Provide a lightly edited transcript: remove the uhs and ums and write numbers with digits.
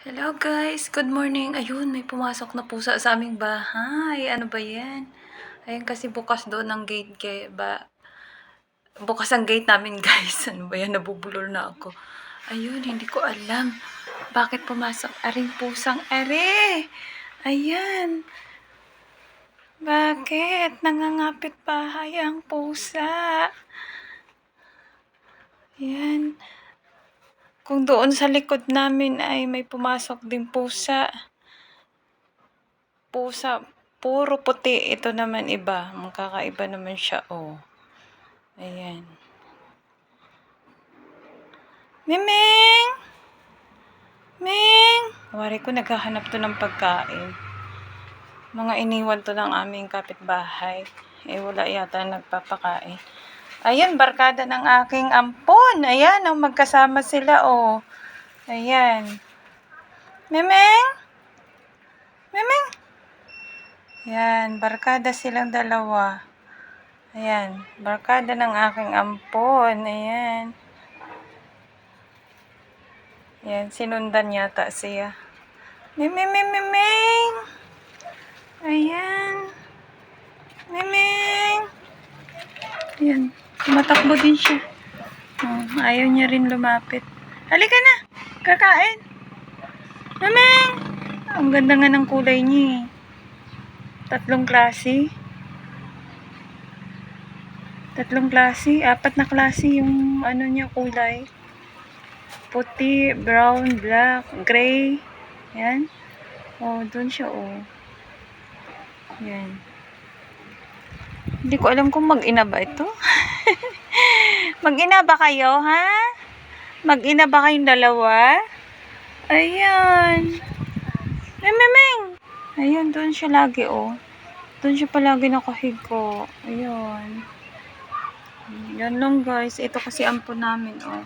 Hello guys, good morning. Ayun, may pumasok na pusa sa aming bahay. Ano ba yan? Ayun kasi bukas doon ang gate bukas ang gate namin guys. Ano ba yan? Nabubulol na ako. Ayun, hindi ko alam. Bakit pumasok? Aring pusang are. Ayan. Bakit? Nangangapit bahay ang pusa. Ayan. Kung doon sa likod namin ay may pumasok din pusa. Puro puti. Ito naman iba. Magkakaiba naman siya, oh. Ayan. Miming! Ming! Wari ko naghahanap to ng pagkain. Mga iniwan to ng aming kapitbahay. Wala yata nagpapakain. Ayan, barkada ng aking ampon. Ayan, magkasama sila, oh. Ayan. Miming! Miming! Ayan, barkada silang dalawa. Ayan, barkada ng aking ampon. Ayan. Ayan, sinundan yata siya. Miming! Ayan. Miming! Ayan, tumatakbo din siya. Oh, ayaw niya rin lumapit. Halika na! Kakain! Miming! Ang ganda nga ng kulay niya. 3 klase. 4 na klase yung ano niya kulay. Puti, brown, black, gray. Yan. Oh, doon siya, oh. Yan. Hindi ko alam kung mag-ina ba ito. Mag-ina ba kayo, ha? Mag-ina ba kayong dalawa? Ayan. Miming! Ayan, doon siya lagi, oh. Doon siya palagi nakahigo. Ayan. Yan lang, guys. Ito kasi ampon namin, oh.